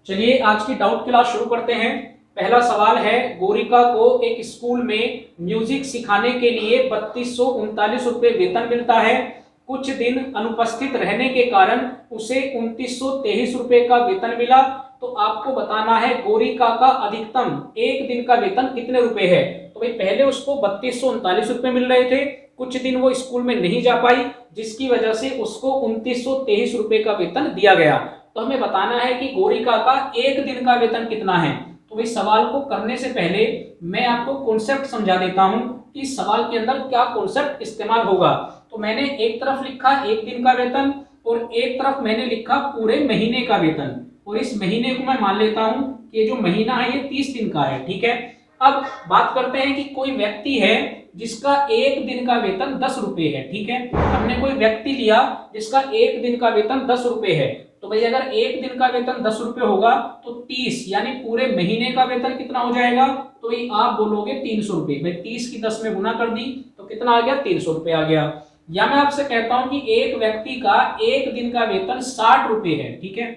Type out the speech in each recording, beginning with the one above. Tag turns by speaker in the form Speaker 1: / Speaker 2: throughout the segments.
Speaker 1: चलिए आज की डाउट क्लास शुरू करते हैं। पहला सवाल है, गोरिका को एक स्कूल में म्यूजिक सिखाने के लिए 3239 रुपये वेतन मिलता है। कुछ दिन अनुपस्थित रहने के कारण उसे 2923 रुपये का वेतन मिला। तो आपको बताना है गोरिका का अधिकतम एक दिन का वेतन कितने रुपए है। तो भाई पहले उसको 3239 रुपये मिल रहे थे, कुछ दिन वो स्कूल में नहीं जा पाई जिसकी वजह से उसको 2923 रुपये का वेतन दिया गया। तो हमें बताना है कि गोरिका का एक दिन का वेतन कितना है। तो इस सवाल को करने से पहले मैं आपको कॉन्सेप्ट समझा देता हूं कि इस सवाल के अंदर क्या कॉन्सेप्ट इस्तेमाल होगा। तो मैंने एक तरफ लिखा एक दिन का वेतन और एक तरफ मैंने लिखा पूरे महीने का वेतन, और इस महीने को मैं मान लेता हूं कि ये जो महीना है ये 30 दिन का है। ठीक है, अब बात करते हैं कि कोई व्यक्ति है जिसका एक दिन का वेतन 10 रुपए है। ठीक है, हमने कोई व्यक्ति लिया जिसका एक दिन का वेतन 10 रुपए है। तो भाई अगर एक दिन का वेतन 10 रुपए होगा तो 30 यानी पूरे महीने का वेतन कितना हो जाएगा। तो भाई आप बोलोगे 300 रुपए। भाई 30 की 10 में गुना कर दी तो कितना आ गया, 300 रुपए आ गया। या मैं आपसे कहता हूं कि एक व्यक्ति का एक दिन का वेतन 60 रुपए है। ठीक है,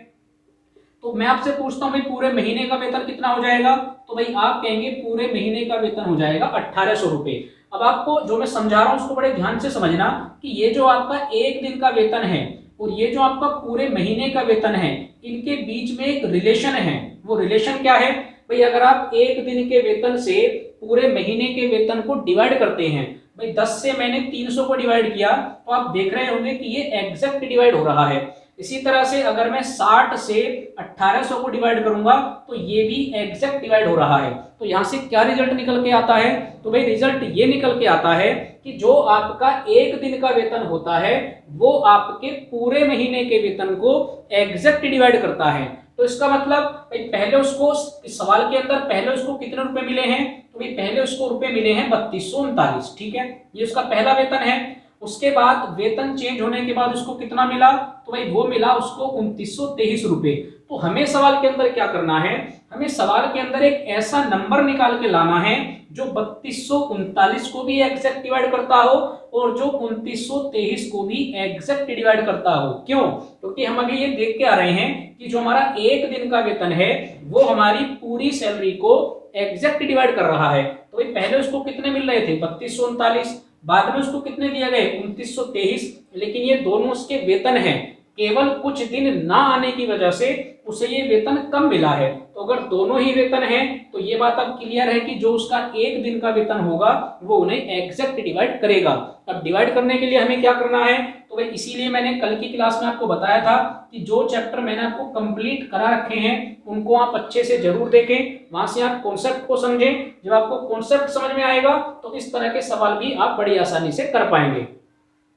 Speaker 1: तो मैं आपसे पूछता हूं भाई पूरे महीने का वेतन कितना हो जाएगा। तो भाई आप कहेंगे पूरे महीने का वेतन हो जाएगा 1800 रुपए। अब आपको जो मैं समझा रहा हूं उसको बड़े ध्यान से समझना कि ये जो आपका एक दिन का वेतन है और ये जो आपका पूरे महीने का वेतन है, इनके बीच में एक रिलेशन है। वो रिलेशन क्या है भाई, अगर आप एक दिन के वेतन से पूरे महीने के वेतन को डिवाइड करते हैं, भाई 10 से मैंने 300 को डिवाइड किया तो आप देख रहे होंगे कि ये एग्जैक्ट डिवाइड हो रहा है। इसी तरह से अगर मैं 60 से 1800 को डिवाइड करूंगा तो ये भी एग्जैक्ट डिवाइड हो रहा है। तो यहां से क्या रिजल्ट निकल के आता है, तो भाई रिजल्ट ये निकल के आता है कि जो आपका एक दिन का वेतन होता है वो आपके पूरे महीने के वेतन को एग्जैक्ट डिवाइड करता है। तो इसका मतलब भाई पहले उसको इस सवाल के अंदर पहले उसको कितने रुपए मिले हैं, तो भाई पहले उसको रुपए मिले हैं 3239। ठीक है, ये उसका पहला वेतन है। उसके बाद वेतन चेंज होने के बाद उसको कितना मिला, तो भाई वो मिला उसको 2923 रुपए। तो हमें सवाल के अंदर क्या करना है, हमें सवाल के अंदर एक ऐसा नंबर निकाल के लाना है जो 3239 को भी एग्जैक्ट डिवाइड करता हो और जो 2923 को भी एग्जैक्ट डिवाइड करता हो। क्यों, क्योंकि हम अभी ये देख के आ रहे हैं कि जो हमारा एक दिन का वेतन है वो हमारी पूरी सैलरी को एग्जैक्ट डिवाइड कर रहा है। तो भाई पहले उसको कितने मिल रहे थे 3239, बाद में उसको कितने दिए गए 2923, लेकिन ये दोनों उसके वेतन हैं। केवल कुछ दिन ना आने की वजह से उसे ये वेतन कम मिला है। तो अगर दोनों ही वेतन हैं तो ये बात अब क्लियर है कि जो उसका एक दिन का वेतन होगा वो उन्हें एग्जैक्ट डिवाइड करेगा। अब डिवाइड करने के लिए हमें क्या करना है, तो भाई इसीलिए मैंने कल की क्लास में आपको बताया था कि जो चैप्टर मैंने आपको कंप्लीट करा रखे हैं उनको आप अच्छे से जरूर देखें, वहां से आप कॉन्सेप्ट को समझें। जब आपको कॉन्सेप्ट समझ में आएगा तो इस तरह के सवाल भी आप बड़ी आसानी से कर पाएंगे।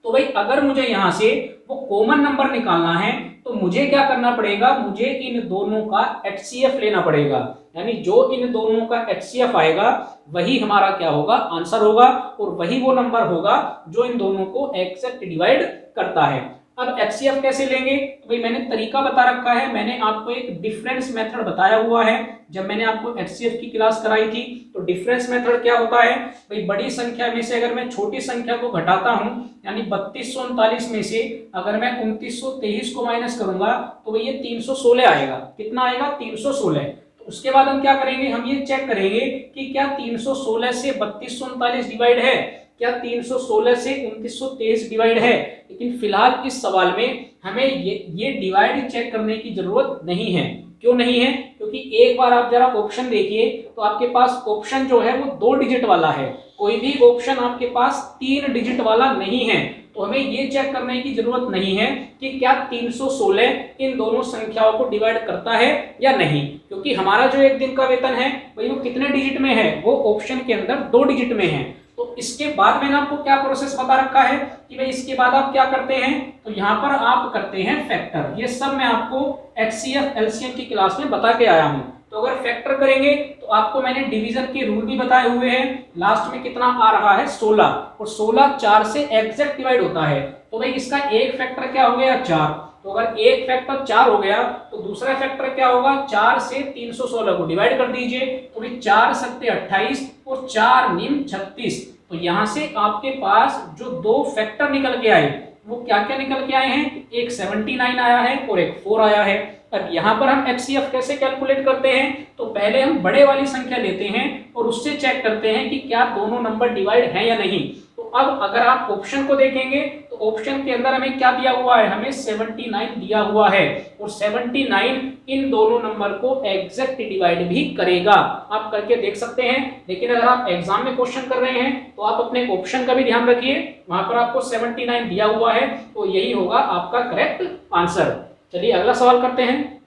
Speaker 1: तो भाई अगर मुझे यहां से वो कॉमन नंबर निकालना है तो मुझे क्या करना पड़ेगा, मुझे इन दोनों का HCF लेना पड़ेगा। यानी जो इन दोनों का HCF आएगा वही हमारा क्या होगा, आंसर होगा, और वही वो नंबर होगा जो इन दोनों को एग्जैक्ट डिवाइड करता है। अब HCF कैसे लेंगे, तो भाई मैंने तरीका बता रखा है, मैंने आपको एक डिफरेंस मेथड बताया हुआ है। जब मैंने आपको HCF की क्लास कराई थी तो डिफरेंस मेथड क्या होता है, भाई बड़ी संख्या में से अगर मैं छोटी संख्या को घटाता हूं, यानी 3239 में से अगर मैं 2923 को माइनस करूंगा तो भाई ये 316 आएगा। कितना आएगा, 316। तो उसके बाद हम क्या करेंगे, हम ये चेक करेंगे कि क्या 316 से 3239 डिवाइड है, क्या 316 से 2923 डिवाइड है। लेकिन फिलहाल इस सवाल में हमें ये डिवाइड चेक करने की जरूरत नहीं है। क्यों नहीं है, क्योंकि एक बार आप जरा ऑप्शन देखिए तो आपके पास ऑप्शन जो है वो 2 डिजिट वाला है, कोई भी ऑप्शन आपके पास 3 डिजिट वाला नहीं है। तो हमें ये चेक करने की जरूरत नहीं है कि क्या 316 इन दोनों संख्याओं को डिवाइड करता है या नहीं, क्योंकि हमारा जो एक दिन का वेतन है वही वो कितने डिजिट में है, वो ऑप्शन के अंदर 2 डिजिट में है। तो इसके बाद मैंने आपको क्या प्रोसेस बता रखा है कि भाई इसके बाद आप क्या करते हैं, तो यहाँ पर आप करते हैं फैक्टर। ये सब मैं आपको HCF LCM की क्लास में बता के आया हूँ। तो अगर फैक्टर करेंगे तो आपको मैंने डिवीजन के रूल भी बताए हुए हैं। लास्ट में कितना आ रहा है 16, और 16 4 से एग्जैक्ट डिवाइड होता है। तो भाई इसका एक फैक्टर क्या हो गया 4। तो अगर एक फैक्टर 4 हो गया तो दूसरा फैक्टर क्या होगा, 4 से 316 को डिवाइड कर दीजिए। तो भाई 4 सत्ते 28 और 4 निम 36। तो यहां से आपके पास जो 2 फैक्टर निकल के आए वो क्या क्या निकल के आए हैं, एक 79 आया है और एक 4 आया है। अब यहाँ पर हम HCF कैसे कैलकुलेट करते हैं, तो पहले हम बड़े वाली संख्या लेते हैं और उससे चेक करते हैं कि क्या दोनों नंबर डिवाइड हैं या नहीं। तो अब अगर आप ऑप्शन को देखेंगे तो ऑप्शन के अंदर हमें क्या दिया हुआ है, हमें 79 दिया हुआ है और 79 इन दोनों नंबर को एग्जैक्ट डिवाइड भी करेगा। आप करके देख सकते हैं, लेकिन अगर आप एग्जाम में क्वेश्चन कर रहे हैं तो आप अपने ऑप्शन का भी ध्यान रखिए, वहां पर आपको 79 दिया हुआ है, तो यही होगा आपका करेक्ट आंसर। चलिए अगला सवाल करते हैं।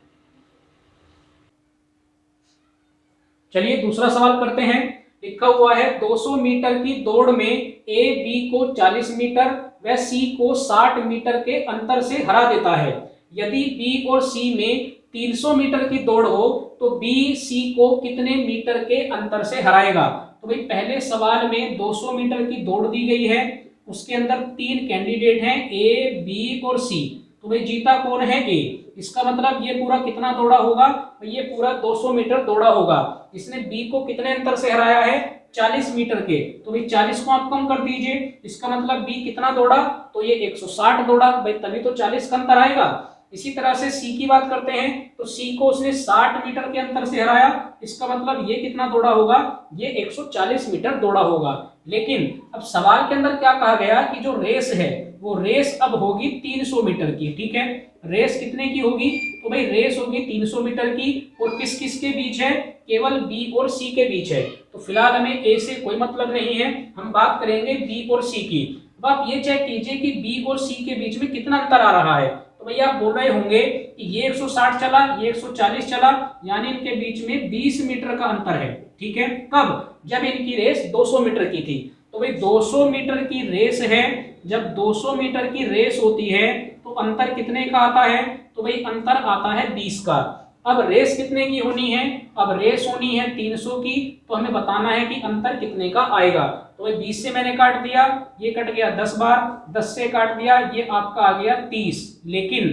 Speaker 1: चलिए दूसरा सवाल करते हैं। लिखा हुआ है 200 मीटर की दौड़ में ए बी को 40 मीटर व सी को 60 मीटर के अंतर से हरा देता है। यदि बी और सी में 300 मीटर की दौड़ हो तो बी सी को कितने मीटर के अंतर से हराएगा। तो भाई पहले सवाल में 200 मीटर की दौड़ दी गई है, उसके अंदर 3 कैंडिडेट हैं ए बी और सी। तो भाई जीता कौन है, ए। इसका मतलब ये पूरा कितना दौड़ा होगा, ये पूरा 200 मीटर दौड़ा होगा। इसने बी को कितने अंतर से हराया है, 40 मीटर के। तो भाई 40 को आप कम कर दीजिए, इसका मतलब बी कितना दौड़ा, तो ये 160 दौड़ा, भाई तभी तो 40 का अंतर आएगा। इसी तरह से सी की बात करते हैं, तो सी को उसने 60 मीटर के अंतर से हराया, इसका मतलब ये कितना दौड़ा होगा, ये 140 मीटर दौड़ा होगा। लेकिन अब सवाल के अंदर क्या कहा गया कि जो रेस है वो रेस अब होगी 300 मीटर की। ठीक है, रेस कितने की होगी, तो भाई रेस होगी 300 मीटर की और किस किस के बीच है, केवल बी और सी के बीच है। तो फिलहाल हमें ए से कोई मतलब नहीं है, हम बात करेंगे बी और सी की। अब आप ये चेक कीजिए कि बी और सी के बीच में कितना अंतर आ रहा है। तो भैया आप बोल रहे होंगे कि ये 160 चला, ये 140 चला, यानी इनके बीच में 20 मीटर का अंतर है। ठीक है, कब, जब इनकी रेस 200 मीटर की थी। तो भाई 200 मीटर की रेस है, जब 200 मीटर की रेस होती है तो अंतर कितने का आता है, तो भाई अंतर आता है 20 का। अब रेस कितने की होनी है, अब रेस होनी है 300 की, तो हमें बताना है कि अंतर कितने का आएगा। तो भाई 20 से मैंने काट दिया, ये कट गया 10 बार, 10 से काट दिया, ये आपका आ गया 30। लेकिन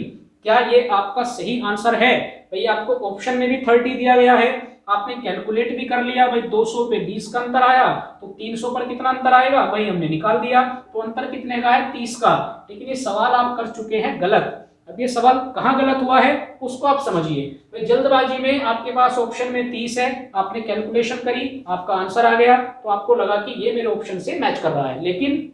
Speaker 1: क्या ये आपका सही आंसर है, भाई आपको ऑप्शन में भी 30 दिया गया है, आपने कैलकुलेट भी कर लिया, भाई 200 पे 20 का अंतर आया, तो 300 पर कितना अंतर आएगा, भाई हमने निकाल दिया, तो अंतर कितने का है, 30 का। लेकिन ये सवाल आप कर चुके हैं गलत। अब ये सवाल कहाँ गलत हुआ है उसको आप समझिए। भाई जल्दबाजी में आपके पास ऑप्शन में 30 है, आपने कैलकुलेशन करी, आपका आंसर आ गया, तो आपको लगा कि ये मेरे ऑप्शन से मैच कर रहा है, लेकिन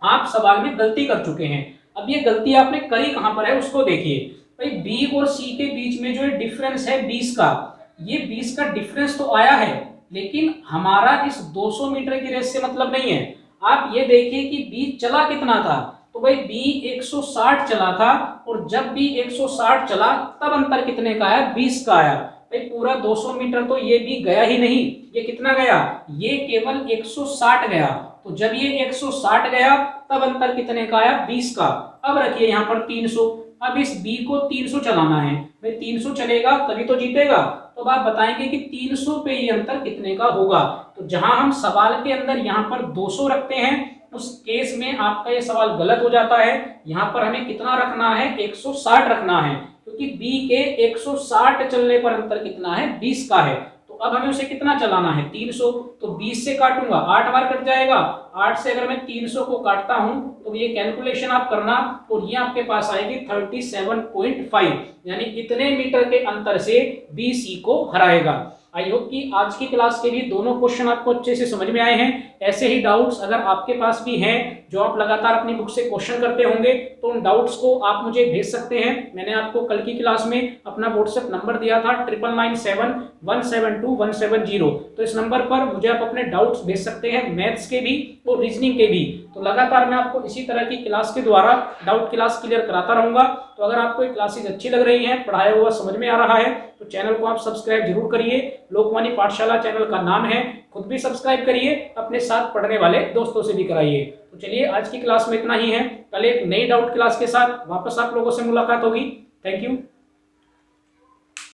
Speaker 1: आप सवाल में गलती कर चुके हैं। अब ये गलती आपने करी कहां पर है उसको देखिए। भाई बी और सी के बीच में जो डिफरेंस है 20 का, ये 20 का डिफरेंस तो आया है, लेकिन हमारा इस 200 मीटर की रेस से मतलब नहीं है। आप ये देखिए कि बी चला कितना था, तो भाई बी 160 चला था, और जब बी 160 चला तब अंतर कितने का आया, 20 का आया। भाई पूरा 200 मीटर तो ये भी गया ही नहीं, ये कितना गया, ये केवल 160 गया। तो जब ये 160 गया तब अंतर कितने का आया, 20 का। अब रखिए यहाँ पर 300, अब इस बी को 300 चलाना है, भाई 300 चलेगा तभी तो जीतेगा। तो अब आप बताएंगे कि 300 पे ये अंतर कितने का होगा। तो जहां हम सवाल के अंदर यहाँ पर 200 रखते हैं, उस केस में आपका ये सवाल गलत हो जाता है। यहाँ पर हमें कितना रखना है, 160 रखना है, क्योंकि बी के 160 चलने पर अंतर कितना है, 20 का है। तो अब हमें उसे कितना चलाना है, 300। तो 20 से काटूंगा 8 बार कट जाएगा, 8 से अगर मैं 300 को काटता हूं तो ये कैलकुलेशन आप करना, और ये आपके पास आएगी 37.5, यानी इतने मीटर के अंतर से बी सी को हराएगा। आई होप कि आज की क्लास के भी दोनों क्वेश्चन आपको अच्छे से समझ में आए हैं। ऐसे ही डाउट्स अगर आपके पास भी हैं, जो आप लगातार अपनी बुक से क्वेश्चन करते होंगे, तो उन डाउट्स को आप मुझे भेज सकते हैं। मैंने आपको कल की क्लास में अपना व्हाट्सएप नंबर दिया था 9997172170, तो इस नंबर पर मुझे आप अपने डाउट्स भेज सकते हैं, मैथ्स के भी और रीजनिंग के भी। तो लगातार मैं आपको इसी तरह की क्लास के द्वारा डाउट क्लास क्लियर कराता रहूंगा। तो अगर आपको ये क्लासेज अच्छी लग रही हैं, पढ़ाया हुआ समझ में आ रहा है, तो चैनल को आप सब्सक्राइब जरूर करिए। लोकवाणी पाठशाला चैनल का नाम है, खुद भी सब्सक्राइब करिए, अपने साथ पढ़ने वाले दोस्तों से भी कराइए। तो चलिए आज की क्लास में इतना ही है, कल एक नई डाउट क्लास के साथ वापस आप लोगों से मुलाकात होगी। Thank you.